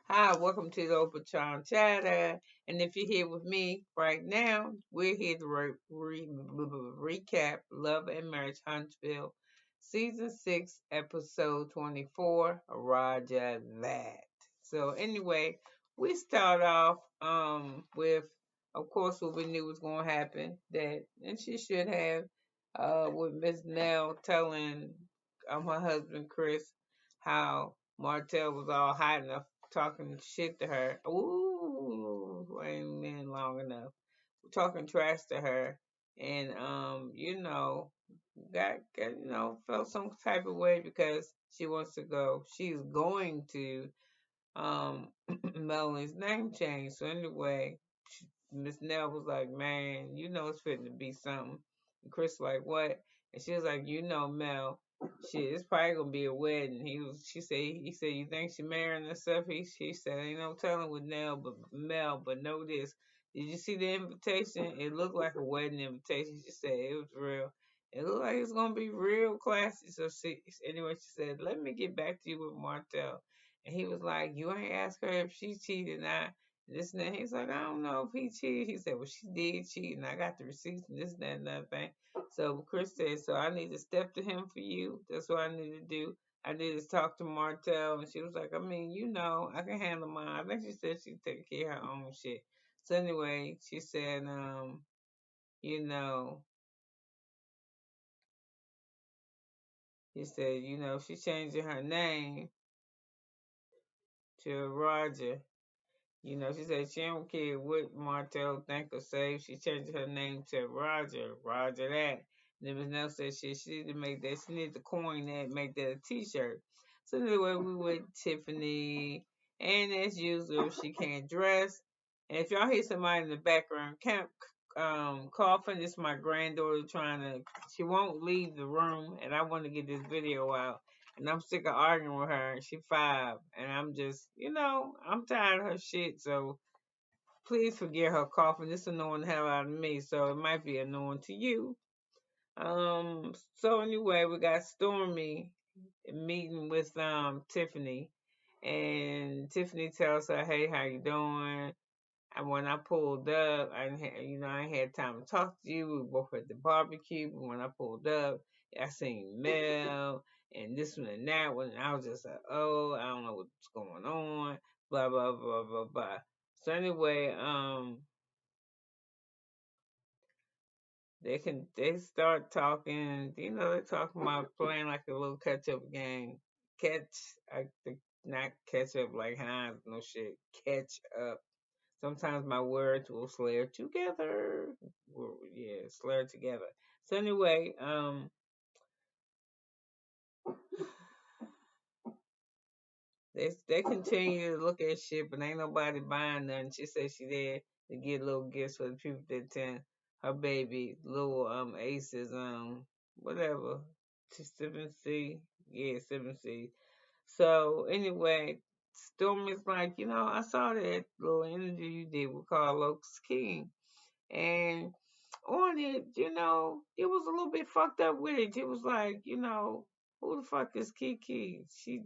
Hi, welcome to the Open Charm Chatter. And if you're here with me right now, we're here to recap Love and Marriage Huntsville, Season 6, Episode 24, Roger That. So, anyway, we start off with, of course, what we knew was going to happen, that, and she should have, with Miss Nell telling her husband, Chris, how Martell was all hiding talking shit to her. Ooh, ain't been long enough. Talking trash to her, and got felt some type of way because she wants to go. She's going to Melanie's name change. So anyway, Miss Nell was like, "Man, you know it's fitting to be something." And Chris like, "What?" And she was like, Mel, shit, it's probably gonna be a wedding." He said, "You think she marrying herself?" She said, "Ain't no telling with Mel, but know this. Did you see the invitation? It looked like a wedding invitation." She said it was real. It looked like it's gonna be real classy. So anyway, she said, "Let me get back to you with Martell." And he was like, "You ain't asked her if she cheated or not. This and that." He's like, "I don't know if he cheated." He said, "Well, she did cheat, and I got the receipts and this and that and other thing." So Chris said, "So I need to step to him for you. That's what I need to do. I need to talk to Martell." And she was like, "I mean, I can handle mine." I think she said she'd take care of her own shit. So anyway, she said, you know, she said, she's changing her name to Roger. She said she don't care what Martell think or say. She changed her name to Roger. Roger that. And then Ms. Nelson said she need to make that. She need to coin that, make that a T-shirt. So anyway, we with Tiffany, and as usual, she can't dress. And if y'all hear somebody in the background, coughing, it's my granddaughter trying to. She won't leave the room, and I want to get this video out. And I'm sick of arguing with her. She 5, and I'm just, I'm tired of her shit. So please forget her coughing. This annoying the hell out of me. So it might be annoying to you. So anyway, we got Stormy meeting with Tiffany, and Tiffany tells her, "Hey, how you doing?" And when I pulled up, I ain't had time to talk to you. We were both at the barbecue. But when I pulled up, I seen Mel and this one and that one. And I was just like, "Oh, I don't know what's going on." Blah blah blah blah blah. So anyway, they start talking. They're talking about playing like a little catch up game. Catch, I think, not catch up like Heinz, no shit. Catch up. Sometimes my words will slur together. Yeah, slur together. So anyway, they continue to look at shit, but ain't nobody buying nothing. She said she there to get little gifts for the people that attend her baby, little aces, whatever. 7C. Yeah, 7C. So anyway, Stormy's like, I saw that little interview you did with Carlos King. And on it, it was a little bit fucked up with it. It was like, who the fuck is Kiki? She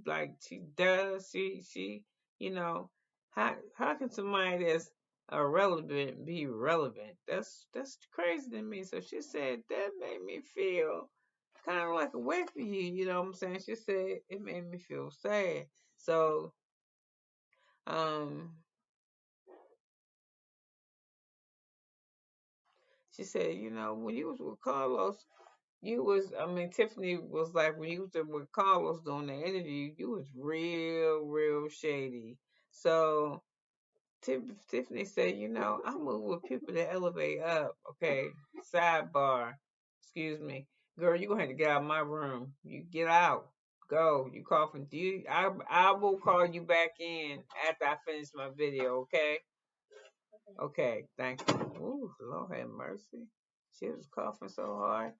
does, you know, how can somebody that's irrelevant be relevant? That's crazy to me. So she said that made me feel kind of like a way for you. You know what I'm saying? She said it made me feel sad. So, um, she said, when you was with Carlos, Tiffany was like, when you was with Carlos doing the interview, you was real, real shady. So Tiffany said, I move with people that elevate up. Okay, sidebar. Excuse me. Girl, you gonna have to get out of my room. You get out. Go. You coughing. I will call you back in after I finish my video, okay? Okay, thank you. Ooh, Lord have mercy. She was coughing so hard.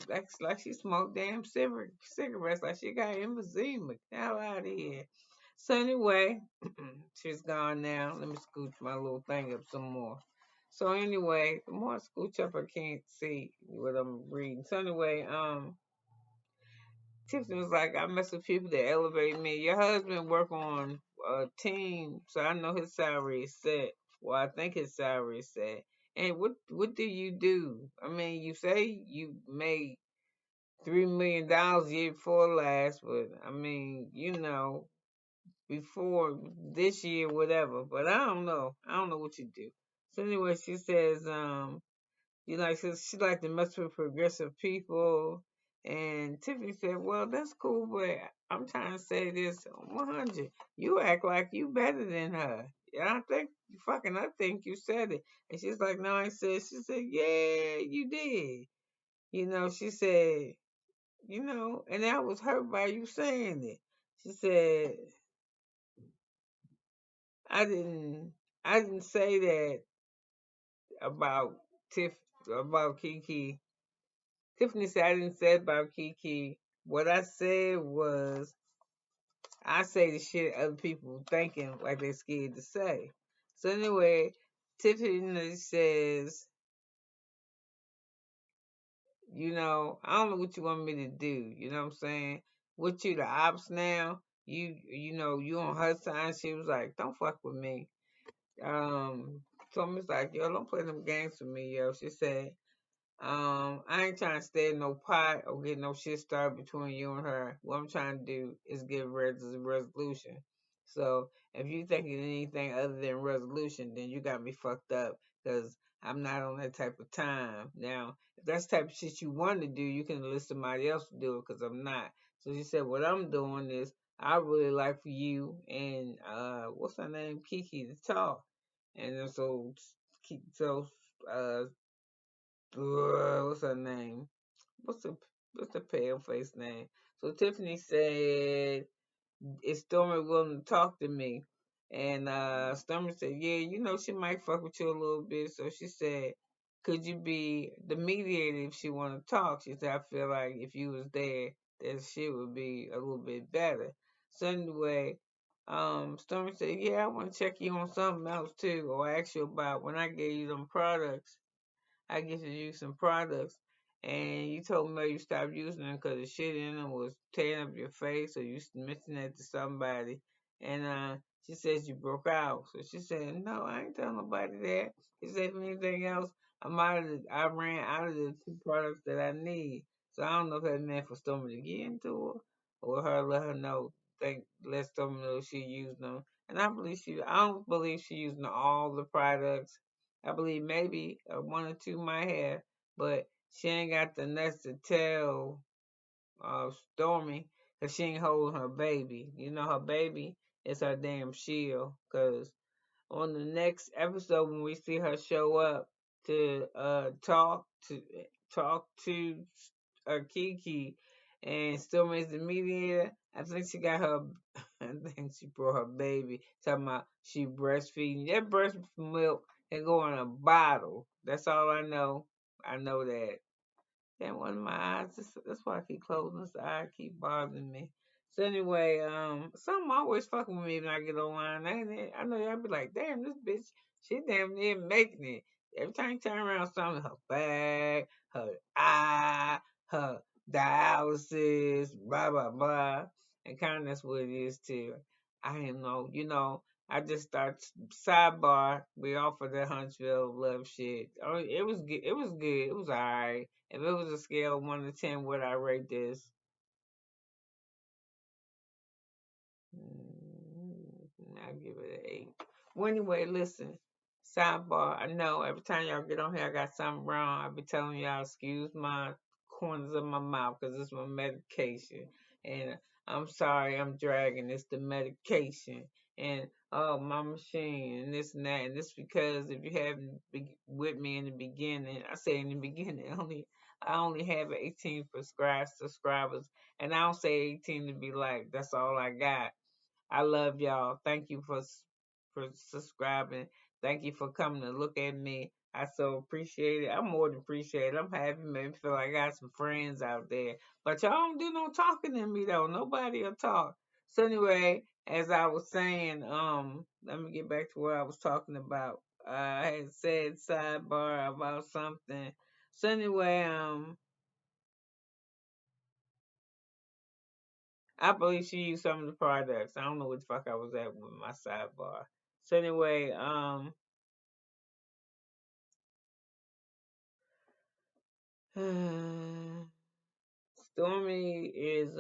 Like she smoked damn cigarettes, like she got emphysema. Hell out of here. So anyway, she's gone now. Let me scooch my little thing up some more. So anyway, the more I scooch up, I can't see what I'm reading. So anyway, Tiffany was like, I mess with people that elevate me. Your husband work on a team, so I know his salary is set. Well, I think his salary is set. And what do you do? I mean, you say you made $3 million year before last, but I mean, before this year, whatever. But I don't know. I don't know what you do. So anyway, she says, she like to mess with progressive people. And Tiffany said, well, that's cool, but I'm trying to say this 100. You act like you better than her. Yeah, I think you said it. And she's like, no, I said, she said, yeah, you did. She said, and I was hurt by you saying it. She said, I didn't, I didn't say that about Tiff, about Kiki. Tiffany said I didn't say about Kiki. What I said was I say the shit other people thinking like they're scared to say. So anyway, Tiffany says, I don't know what you want me to do. You know what I'm saying? What you the ops now? You on her side. She was like, don't fuck with me. Tommy's like, yo, don't play them games with me, yo. She said, I ain't trying to stay in no pot or get no shit started between you and her. What I'm trying to do is get resolution. So if you thinking anything other than resolution, then you got me fucked up because I'm not on that type of time. Now, if that's the type of shit you want to do, you can enlist somebody else to do it because I'm not. So she said, what I'm doing is I really like for you and what's her name, Kiki, to talk. And then so uh what's her name? What's the what's the pale face name? So Tiffany said, "Is Stormy willing to talk to me?" And Stormy said, "Yeah, she might fuck with you a little bit." So she said, "Could you be the mediator if she want to talk?" She said, "I feel like if you was there, that shit would be a little bit better." So anyway, Stormy said, "Yeah, I want to check you on something else too, or ask you about when I gave you them products." I gifted you some products, and you told me you stopped using them because the shit in them was tearing up your face, or you mentioned that to somebody, and she says you broke out. So she said, "No, I ain't telling nobody that." She said, "If anything else, I ran out of the two products that I need." So I don't know if that meant for Stormy to get into her, or her let her know, let Stormy know she used them. And I don't believe she using all the products. I believe maybe one or two might have, but she ain't got the nuts to tell Stormy because she ain't holding her baby. Her baby is her damn shield. Because on the next episode, when we see her show up to talk to Kiki, and Stormy is the mediator, I think she got her. I think she brought her baby. Talking about she breastfeeding. That breast milk can go in a bottle. That's all I know. I know that. Then one of my eyes. That's why I keep closing this eye. Keep bothering me. So anyway, something always fucking with me when I get online. Ain't it? I know y'all be like, damn, this bitch, she damn near making it. Every time you turn around, something her back, her eye, her dialysis, blah blah blah, and kind of that's what it is too. I don't know, I just start sidebar. We offered the Huntsville love shit. Oh, it was good. It was good. It was alright. If it was a scale of 1 to 10, would I rate this? I'll give it an 8. Well, anyway, listen. Sidebar. I know every time y'all get on here, I got something wrong. I be telling y'all, excuse my corners of my mouth because it's my medication. And I'm sorry I'm dragging. It's the medication. And oh, my machine and this and that. And this because if you haven't been with me in the beginning, I say in the beginning, I only have 18 prescribed subscribers. And I don't say 18 to be like, that's all I got. I love y'all. Thank you for subscribing. Thank you for coming to look at me. I so appreciate it. I'm more than appreciate it. I'm happy, made me feel like I got some friends out there. But y'all don't do no talking to me though. Nobody will talk. So anyway, as I was saying, let me get back to what I was talking about. I had said sidebar about something. So anyway, I believe she used some of the products. I don't know what the fuck I was at with my sidebar. So anyway, Stormy is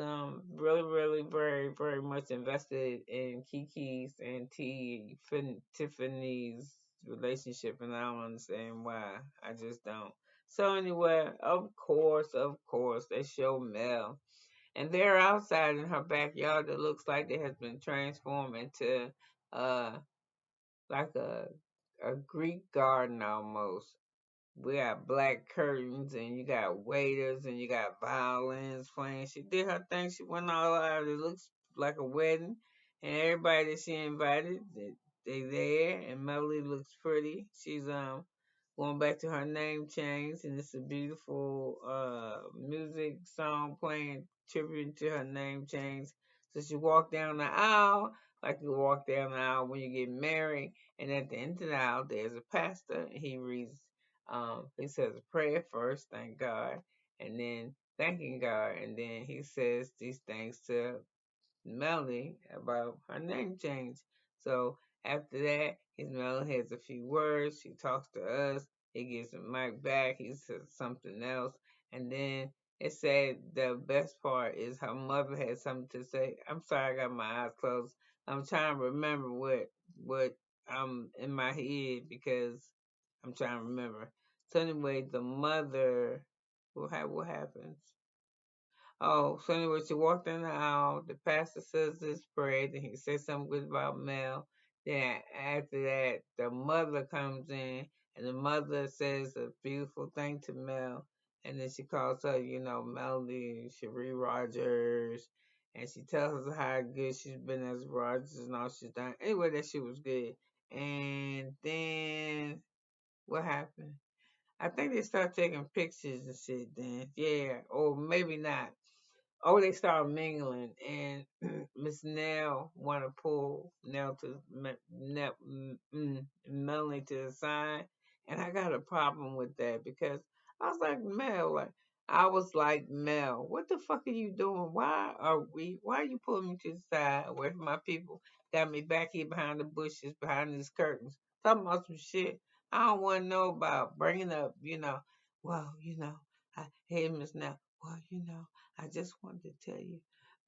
really really very very much invested in Kiki's and Tiffany's relationship, and I don't understand why. I just don't. So anyway, of course, they show Mel, and they're outside in her backyard that looks like it has been transformed into uh like a Greek garden almost. We got black curtains, and you got waiters, and you got violins playing. She did her thing. She went all out. It looks like a wedding, and everybody that she invited, they there. And Melody looks pretty. She's going back to her name change, and it's a beautiful music song playing tribute to her name change. So she walked down the aisle like you walk down the aisle when you get married, and at the end of the aisle, there's a pastor, and he says a prayer first, thank God, and then thanking God, and then he says these things to Melody about her name change. So after that, his Melody has a few words. He talks to us. He gives the mic back. He says something else, and then it said the best part is her mother had something to say. I'm sorry, I got my eyes closed. I'm trying to remember what I'm in my head because I'm trying to remember. So anyway, the mother, what happens? Oh, so anyway, she walked in the aisle. The pastor says this prayer, then he says something good about Mel. Then after that, the mother comes in, and the mother says a beautiful thing to Mel. And then she calls her, Melody Cherie Rogers. And she tells us how good she's been as Rogers and all she's done. Anyway, that she was good. And then what happened? I think they start taking pictures and shit then. Yeah, or maybe not. Oh, they started mingling, and Miss Nell want to pull Melanie to the side, and I got a problem with that because I was like Mel, what the fuck are you doing? Why are you pulling me to the side away from my people? Got me back here behind the bushes, behind these curtains, talking about some shit I don't want to know about. Bringing up, well, hey Miss Nell, well, I just wanted to tell you,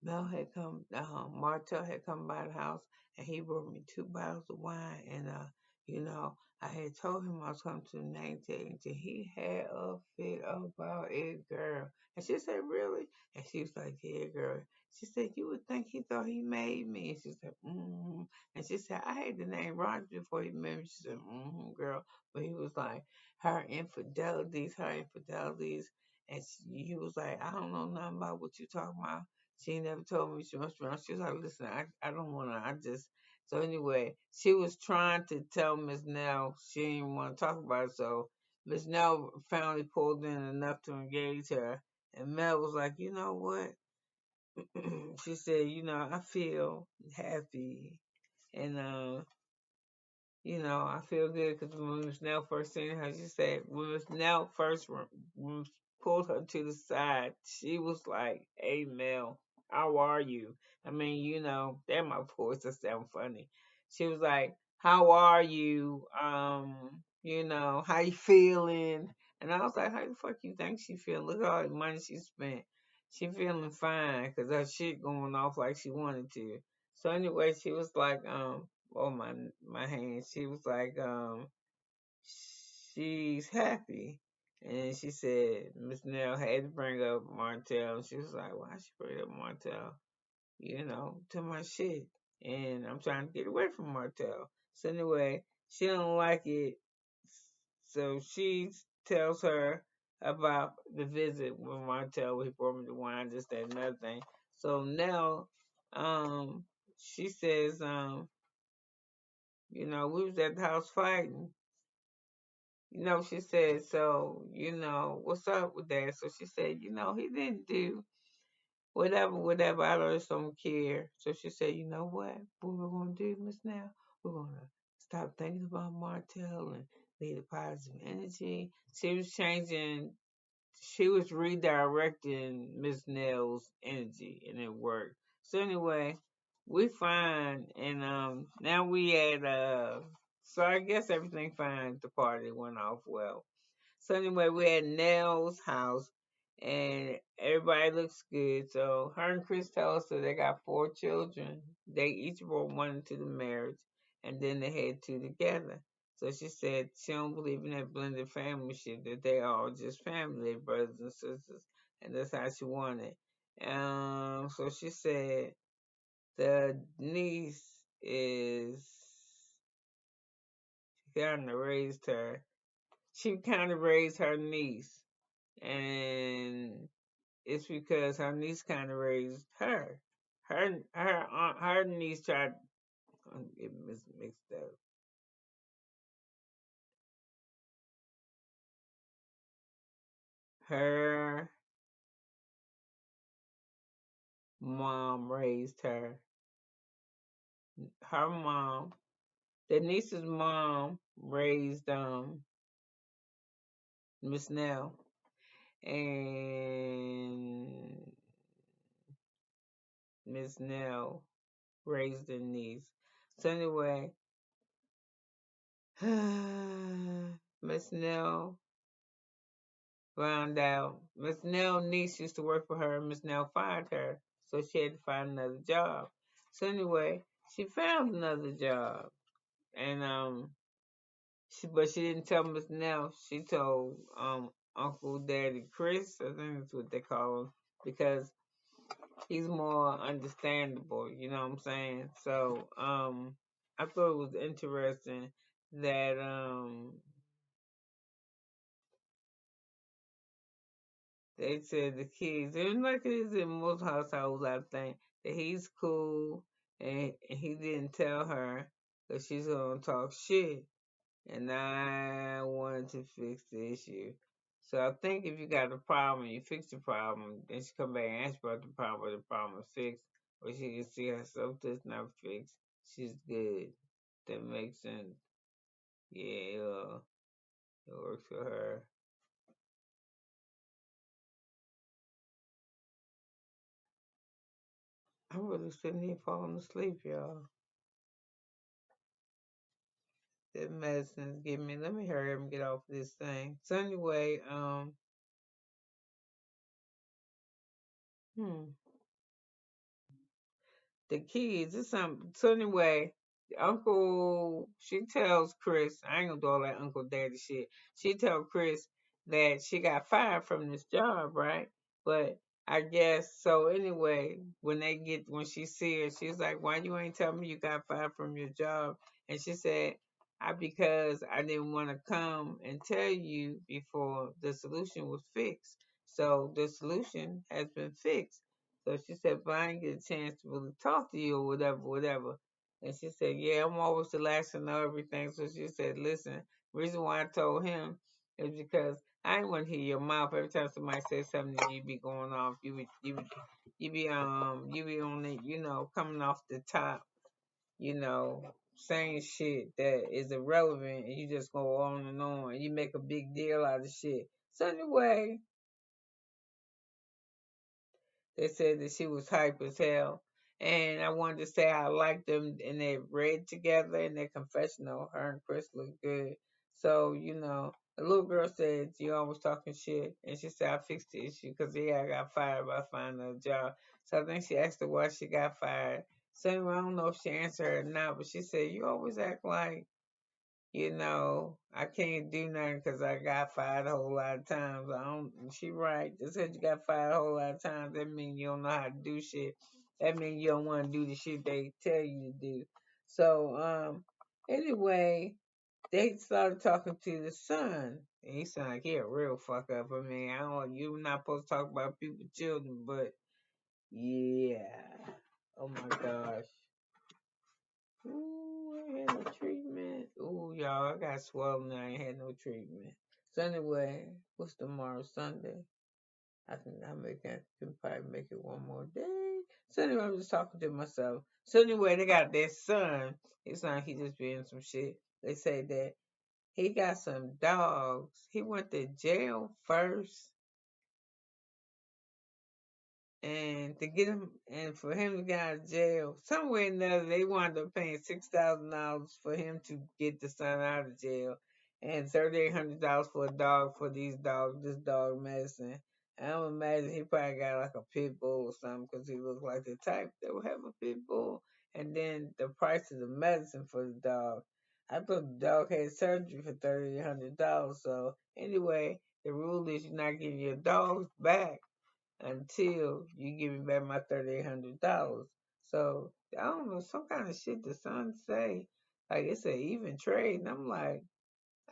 Martel had come by the house, and he brought me 2 bottles of wine, and I had told him I was coming to the name tag, and he had a fit about it, girl. And she said, really? And she was like, yeah, girl. She said, you would think he thought he made me. And she said, mm-hmm. And she said, I had the name Roger before he made me. She said, mm-hmm, girl. But he was like, her infidelities. And he was like, I don't know nothing about what you talking about. She never told me she was wrong. She was like, listen, I don't want to. I just. So anyway, she was trying to tell Miss Nell she didn't want to talk about it. So Miss Nell finally pulled in enough to engage her. And Mel was like, you know what? She said, I feel happy. And I feel good because when Miss Nell first seen her, she said when Miss Nell first pulled her to the side, she was like, "Hey Mel, how are you?" I mean, that my voice that sound funny. She was like, "How are you? How you feeling?" And I was like, "How the fuck you think she feeling? Look at all the money she spent. She feeling fine because her shit going off like she wanted to." So anyway, she was like, oh my hand. She was like, she's happy. And she said Miss Nell had to bring up Martell. And she was like, why she bring up Martell? To my shit. And I'm trying to get away from Martell. So anyway, she don't like it. So she tells her about the visit with Martell. He brought me the wine, this, that, and another thing. So now, she says, we was at the house fighting. She said, so, what's up with that? So she said, he didn't do whatever, whatever. I just don't care. So she said, you know what we're going to do, Miss Now? We're going to stop thinking about Martell and lead a positive energy. She was redirecting Miss Nell's energy, and it worked. So anyway, we fine, and now we at so I guess everything fine. The party went off well. So anyway, we at Nell's house, and everybody looks good. So her and Chris tell us that they got 4 children. They each brought one into the marriage, and then they had 2 together. So she said she don't believe in that blended family shit. That they all just family, brothers and sisters, and that's how she wanted. So she said the niece is kind of raised her. She kind of raised her niece, and it's because her niece kind of raised her. Her niece tried to get mixed up. Her mom raised her. Her mom, the niece's mom, raised Miss Nell, and Miss Nell raised the niece. So anyway, Miss Nell found out Miss Nell's niece used to work for her, and Miss Nell fired her, so she had to find another job. So anyway, she found another job, and but she didn't tell Miss Nell. She told Uncle Daddy Chris, I think that's what they call him, because he's more understandable. You know what I'm saying? So I thought it was interesting that they said the kids, and like it is in most households, I think, that he's cool and he didn't tell her that she's gonna talk shit. And I wanted to fix the issue. So I think if you got a problem, you fix the problem, then she come back and ask about the problem, but the problem is fixed, or she can see herself that's not fixed. She's good. That makes sense. Yeah, it works for her. I'm really sitting here falling asleep, y'all. That medicine's giving me. Let me hurry up and get off this thing. So anyway, hmm. The kids. It's something. So anyway, Uncle, she tells Chris, I ain't gonna do all that Uncle Daddy shit. She tells Chris that she got fired from this job, right? But I guess so. Anyway, when she see her, she's like, "Why you ain't tell me you got fired from your job?" And she said, "I because I didn't want to come and tell you before the solution was fixed. So the solution has been fixed." So she said, but I didn't get a chance to really talk to you or whatever, whatever. And she said, yeah, I'm always the last to know everything. So she said, listen, reason why I told him is because I didn't want to hear your mouth every time somebody says something to you. Be going off. You be on it, coming off the top, saying shit that is irrelevant, and you just go on and on, and you make a big deal out of shit. So anyway, they said that she was hype as hell. And I wanted to say I liked them and they read together in their confessional. Her and Chris looked good. So, the little girl said, you always talking shit. And she said, I fixed the issue because, yeah, I got fired by finding a job. So I think she asked her why she got fired. So anyway, I don't know if she answered her or not, but she said, you always act like I can't do nothing because I got fired a whole lot of times. I don't. She right. Just said you got fired a whole lot of times. That mean you don't know how to do shit. That mean you don't want to do the shit they tell you to do. So anyway, they started talking to the son. And he sounded like he a real fuck up. I mean, I don't. You're not supposed to talk about people's children, but yeah. Oh my gosh. Ooh, I ain't had no treatment. Ooh, y'all, I got swollen. I ain't had no treatment. So anyway, what's tomorrow? Sunday. I think can probably make it one more day. So anyway, I'm just talking to myself. So anyway, they got their son. It's not he just being some shit. They say that he got some dogs. He went to jail first, and to get him and for him to get out of jail, somewhere or another they wound up paying $6,000 for him to get the son out of jail, and $3,800 for a dog for this dog medicine. I don't imagine he probably got like a pit bull or something because he looked like the type that would have a pit bull. And then the price of the medicine for the dog. I thought the dog had surgery for $3,800. So anyway, the rule is you're not getting your dogs back until you give me back my $3,800. So I don't know, some kind of shit the son say, like it's an even trade, and I'm like,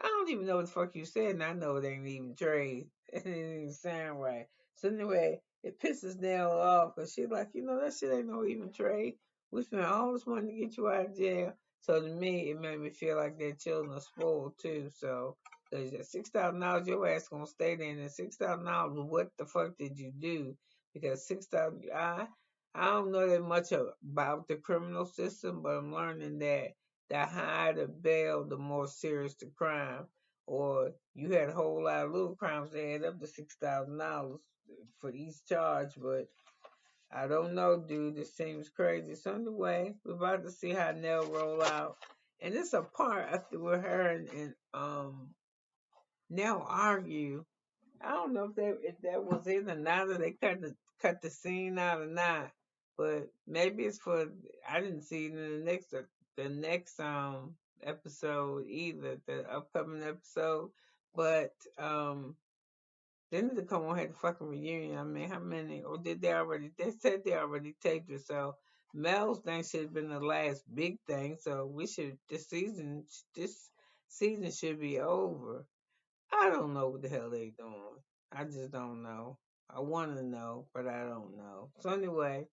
I don't even know what the fuck you said, and I know it ain't even trade. It didn't even sound right. So anyway, it pisses Nell off because she's like, that shit ain't no even trade. We spent all this money to get you out of jail. So to me, it made me feel like their children are spoiled too. So there's $6,000, your ass gonna stay there, and $6,000, what the fuck did you do? Because 6,000, I don't know that much about the criminal system, but I'm learning that the higher the bail, the more serious the crime. Or you had a whole lot of little crimes that add up to $6,000 for each charge. But I don't know, dude. This seems crazy. So anyway, we're about to see how Nell roll out. And it's a part after with her and Nell argue. I don't know if that was in or not, or they cut the scene out or not. But maybe it's for I didn't see it in the next episode either, the upcoming episode. But they need to come on here to fucking reunion. I mean, how many? Or did they already? They said they already taped it. So Mel's thing should have been the last big thing. So we should this season should be over. I don't know what the hell they doing. I just don't know. I want to know, but I don't know. So anyway,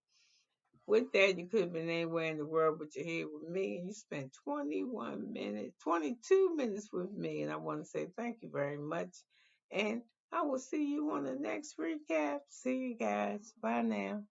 with that, you could have been anywhere in the world, but you're here with me, and you spent 21 minutes, 22 minutes with me, and I want to say thank you very much. And I will see you on the next recap. See you guys. Bye now.